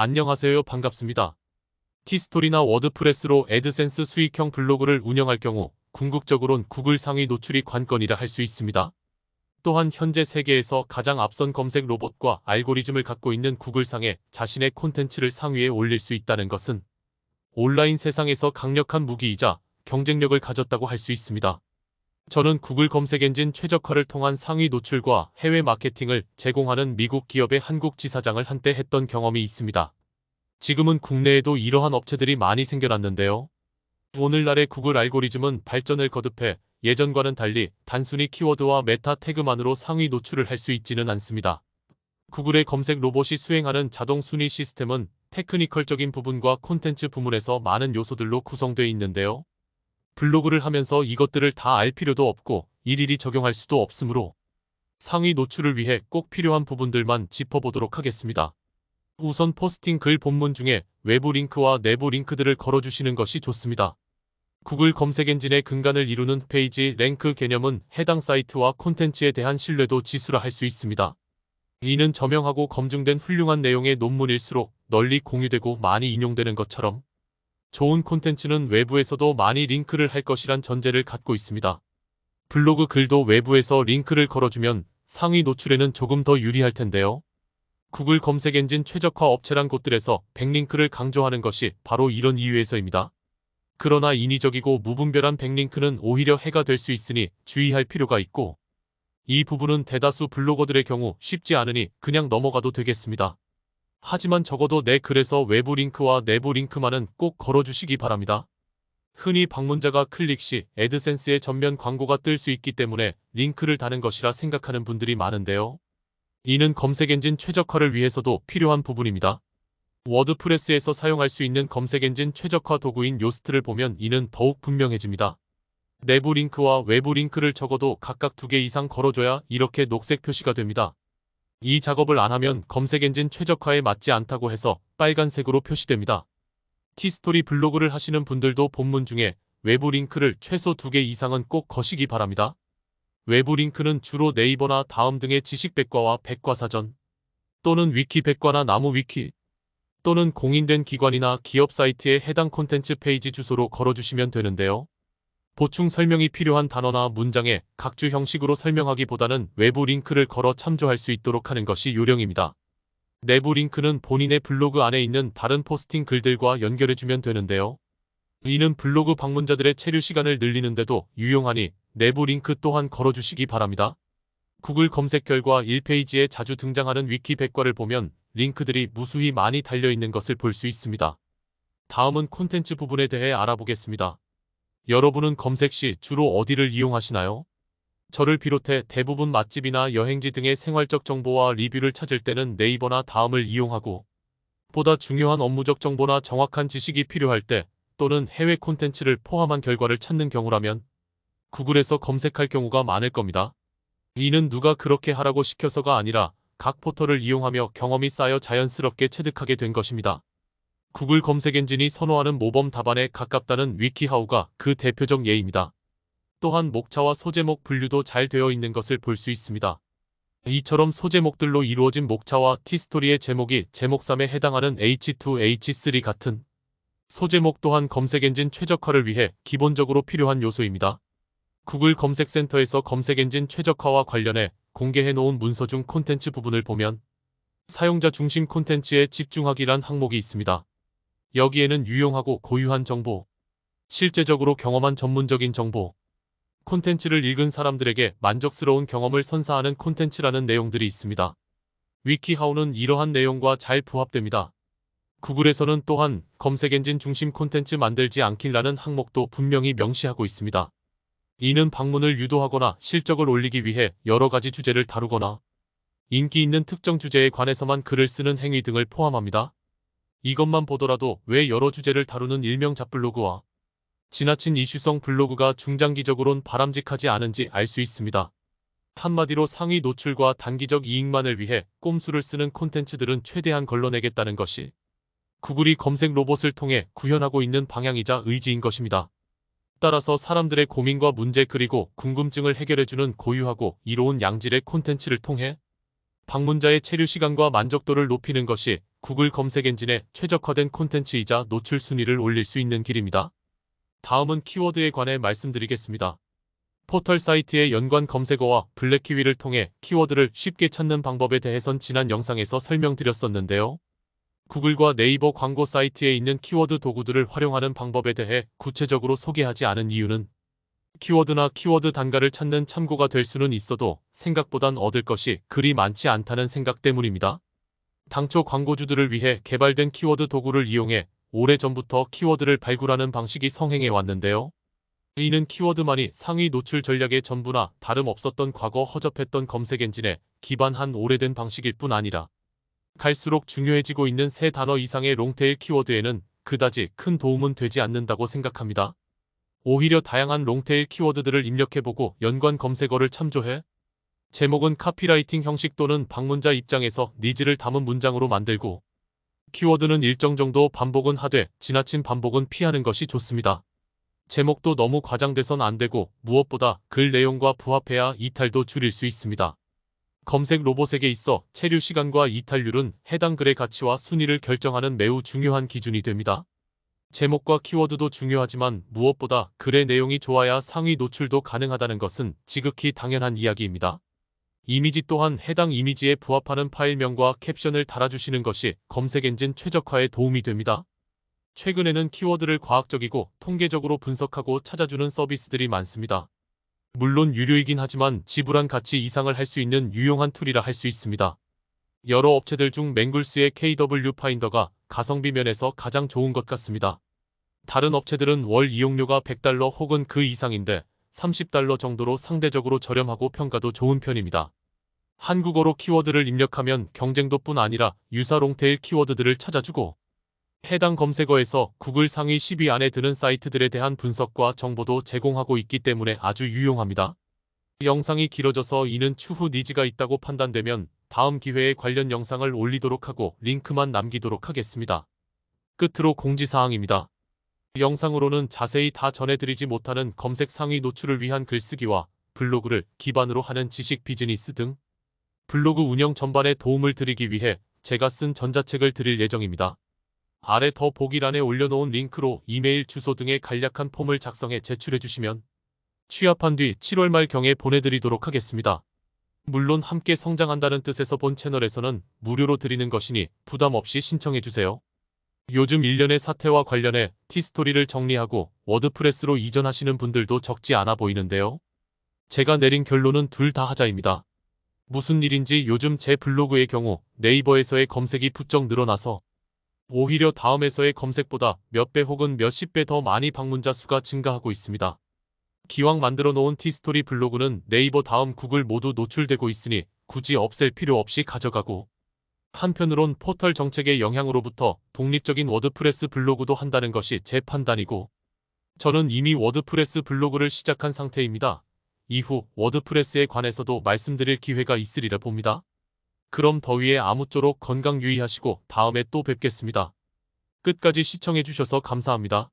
안녕하세요. 반갑습니다. 티스토리나 워드프레스로 애드센스 수익형 블로그를 운영할 경우 궁극적으론 구글 상위 노출이 관건이라 할 수 있습니다. 또한 현재 세계에서 가장 앞선 검색 로봇과 알고리즘을 갖고 있는 구글상에 자신의 콘텐츠를 상위에 올릴 수 있다는 것은 온라인 세상에서 강력한 무기이자 경쟁력을 가졌다고 할 수 있습니다. 저는 구글 검색 엔진 최적화를 통한 상위 노출과 해외 마케팅을 제공하는 미국 기업의 한국 지사장을 한때 했던 경험이 있습니다. 지금은 국내에도 이러한 업체들이 많이 생겨났는데요. 오늘날의 구글 알고리즘은 발전을 거듭해 예전과는 달리 단순히 키워드와 메타 태그만으로 상위 노출을 할 수 있지는 않습니다. 구글의 검색 로봇이 수행하는 자동 순위 시스템은 테크니컬적인 부분과 콘텐츠 부문에서 많은 요소들로 구성되어 있는데요. 블로그를 하면서 이것들을 다 알 필요도 없고 일일이 적용할 수도 없으므로 상위 노출을 위해 꼭 필요한 부분들만 짚어보도록 하겠습니다. 우선 포스팅 글 본문 중에 외부 링크와 내부 링크들을 걸어주시는 것이 좋습니다. 구글 검색 엔진의 근간을 이루는 페이지 랭크 개념은 해당 사이트와 콘텐츠에 대한 신뢰도 지수라 할 수 있습니다. 이는 저명하고 검증된 훌륭한 내용의 논문일수록 널리 공유되고 많이 인용되는 것처럼 좋은 콘텐츠는 외부에서도 많이 링크를 할 것이란 전제를 갖고 있습니다. 블로그 글도 외부에서 링크를 걸어주면 상위 노출에는 조금 더 유리할 텐데요. 구글 검색 엔진 최적화 업체란 곳들에서 백링크를 강조하는 것이 바로 이런 이유에서입니다. 그러나 인위적이고 무분별한 백링크는 오히려 해가 될 수 있으니 주의할 필요가 있고, 이 부분은 대다수 블로거들의 경우 쉽지 않으니 그냥 넘어가도 되겠습니다. 하지만 적어도 내 글에서 외부 링크와 내부 링크만은 꼭 걸어주시기 바랍니다. 흔히 방문자가 클릭 시 애드센스의 전면 광고가 뜰 수 있기 때문에 링크를 다는 것이라 생각하는 분들이 많은데요. 이는 검색 엔진 최적화를 위해서도 필요한 부분입니다. 워드프레스에서 사용할 수 있는 검색 엔진 최적화 도구인 요스트를 보면 이는 더욱 분명해집니다. 내부 링크와 외부 링크를 적어도 각각 2개 이상 걸어줘야 이렇게 녹색 표시가 됩니다. 이 작업을 안 하면 검색 엔진 최적화에 맞지 않다고 해서 빨간색으로 표시됩니다. 티스토리 블로그를 하시는 분들도 본문 중에 외부 링크를 최소 2개 이상은 꼭 거시기 바랍니다. 외부 링크는 주로 네이버나 다음 등의 지식 백과와 백과사전 또는 위키 백과나 나무 위키 또는 공인된 기관이나 기업 사이트의 해당 콘텐츠 페이지 주소로 걸어주시면 되는데요. 보충 설명이 필요한 단어나 문장에 각주 형식으로 설명하기보다는 외부 링크를 걸어 참조할 수 있도록 하는 것이 요령입니다. 내부 링크는 본인의 블로그 안에 있는 다른 포스팅 글들과 연결해주면 되는데요. 이는 블로그 방문자들의 체류 시간을 늘리는데도 유용하니 내부 링크 또한 걸어주시기 바랍니다. 구글 검색 결과 1페이지에 자주 등장하는 위키 백과를 보면 링크들이 무수히 많이 달려있는 것을 볼 수 있습니다. 다음은 콘텐츠 부분에 대해 알아보겠습니다. 여러분은 검색 시 주로 어디를 이용하시나요? 저를 비롯해 대부분 맛집이나 여행지 등의 생활적 정보와 리뷰를 찾을 때는 네이버나 다음을 이용하고, 보다 중요한 업무적 정보나 정확한 지식이 필요할 때 또는 해외 콘텐츠를 포함한 결과를 찾는 경우라면 구글에서 검색할 경우가 많을 겁니다. 이는 누가 그렇게 하라고 시켜서가 아니라 각 포털을 이용하며 경험이 쌓여 자연스럽게 체득하게 된 것입니다. 구글 검색 엔진이 선호하는 모범 답안에 가깝다는 위키하우가 그 대표적 예입니다. 또한 목차와 소제목 분류도 잘 되어 있는 것을 볼 수 있습니다. 이처럼 소제목들로 이루어진 목차와 티스토리의 제목이 제목 3에 해당하는 H2, H3 같은 소제목 또한 검색 엔진 최적화를 위해 기본적으로 필요한 요소입니다. 구글 검색센터에서 검색 엔진 최적화와 관련해 공개해 놓은 문서 중 콘텐츠 부분을 보면 사용자 중심 콘텐츠에 집중하기란 항목이 있습니다. 여기에는 유용하고 고유한 정보, 실제적으로 경험한 전문적인 정보, 콘텐츠를 읽은 사람들에게 만족스러운 경험을 선사하는 콘텐츠라는 내용들이 있습니다. 위키하우는 이러한 내용과 잘 부합됩니다. 구글에서는 또한 검색 엔진 중심 콘텐츠 만들지 않기라는 항목도 분명히 명시하고 있습니다. 이는 방문을 유도하거나 실적을 올리기 위해 여러 가지 주제를 다루거나 인기 있는 특정 주제에 관해서만 글을 쓰는 행위 등을 포함합니다. 이것만 보더라도 왜 여러 주제를 다루는 일명 잡블로그와 지나친 이슈성 블로그가 중장기적으론 바람직하지 않은지 알 수 있습니다. 한마디로 상위 노출과 단기적 이익만을 위해 꼼수를 쓰는 콘텐츠들은 최대한 걸러내겠다는 것이 구글이 검색 로봇을 통해 구현하고 있는 방향이자 의지인 것입니다. 따라서 사람들의 고민과 문제 그리고 궁금증을 해결해주는 고유하고 이로운 양질의 콘텐츠를 통해 방문자의 체류 시간과 만족도를 높이는 것이 구글 검색 엔진에 최적화된 콘텐츠이자 노출 순위를 올릴 수 있는 길입니다. 다음은 키워드에 관해 말씀드리겠습니다. 포털 사이트의 연관 검색어와 블랙키위를 통해 키워드를 쉽게 찾는 방법에 대해선 지난 영상에서 설명드렸었는데요. 구글과 네이버 광고 사이트에 있는 키워드 도구들을 활용하는 방법에 대해 구체적으로 소개하지 않은 이유는 키워드나 키워드 단가를 찾는 참고가 될 수는 있어도 생각보단 얻을 것이 그리 많지 않다는 생각 때문입니다. 당초 광고주들을 위해 개발된 키워드 도구를 이용해 오래전부터 키워드를 발굴하는 방식이 성행해 왔는데요. 이는 키워드만이 상위 노출 전략의 전부나 다름없었던 과거 허접했던 검색 엔진에 기반한 오래된 방식일 뿐 아니라 갈수록 중요해지고 있는 세 단어 이상의 롱테일 키워드에는 그다지 큰 도움은 되지 않는다고 생각합니다. 오히려 다양한 롱테일 키워드들을 입력해보고 연관 검색어를 참조해 제목은 카피라이팅 형식 또는 방문자 입장에서 니즈를 담은 문장으로 만들고 키워드는 일정 정도 반복은 하되 지나친 반복은 피하는 것이 좋습니다. 제목도 너무 과장돼선 안 되고 무엇보다 글 내용과 부합해야 이탈도 줄일 수 있습니다. 검색 로봇에게 있어 체류 시간과 이탈률은 해당 글의 가치와 순위를 결정하는 매우 중요한 기준이 됩니다. 제목과 키워드도 중요하지만 무엇보다 글의 내용이 좋아야 상위 노출도 가능하다는 것은 지극히 당연한 이야기입니다. 이미지 또한 해당 이미지에 부합하는 파일명과 캡션을 달아주시는 것이 검색 엔진 최적화에 도움이 됩니다. 최근에는 키워드를 과학적이고 통계적으로 분석하고 찾아주는 서비스들이 많습니다. 물론 유료이긴 하지만 지불한 가치 이상을 할 수 있는 유용한 툴이라 할 수 있습니다. 여러 업체들 중 맹글스의 KW 파인더가 가성비 면에서 가장 좋은 것 같습니다. 다른 업체들은 월 이용료가 $100 혹은 그 이상인데 $30 정도로 상대적으로 저렴하고 평가도 좋은 편입니다. 한국어로 키워드를 입력하면 경쟁도뿐 아니라 유사 롱테일 키워드들을 찾아주고 해당 검색어에서 구글 상위 10위 안에 드는 사이트들에 대한 분석과 정보도 제공하고 있기 때문에 아주 유용합니다. 영상이 길어져서 이는 추후 니즈가 있다고 판단되면 다음 기회에 관련 영상을 올리도록 하고 링크만 남기도록 하겠습니다. 끝으로 공지사항입니다. 영상으로는 자세히 다 전해드리지 못하는 검색 상위 노출을 위한 글쓰기와 블로그를 기반으로 하는 지식 비즈니스 등 블로그 운영 전반에 도움을 드리기 위해 제가 쓴 전자책을 드릴 예정입니다. 아래 더 보기란에 올려놓은 링크로 이메일 주소 등의 간략한 폼을 작성해 제출해주시면 취합한 뒤 7월 말경에 보내드리도록 하겠습니다. 물론 함께 성장한다는 뜻에서 본 채널에서는 무료로 드리는 것이니 부담 없이 신청해주세요. 요즘 일련의 사태와 관련해 티스토리를 정리하고 워드프레스로 이전하시는 분들도 적지 않아 보이는데요. 제가 내린 결론은 둘 다 하자입니다. 무슨 일인지 요즘 제 블로그의 경우 네이버에서의 검색이 부쩍 늘어나서 오히려 다음에서의 검색보다 몇 배 혹은 몇십 배 더 많이 방문자 수가 증가하고 있습니다. 기왕 만들어 놓은 티스토리 블로그는 네이버 다음 구글 모두 노출되고 있으니 굳이 없앨 필요 없이 가져가고 한편으론 포털 정책의 영향으로부터 독립적인 워드프레스 블로그도 한다는 것이 제 판단이고 저는 이미 워드프레스 블로그를 시작한 상태입니다. 이후 워드프레스에 관해서도 말씀드릴 기회가 있으리라 봅니다. 그럼 더위에 아무쪼록 건강 유의하시고 다음에 또 뵙겠습니다. 끝까지 시청해주셔서 감사합니다.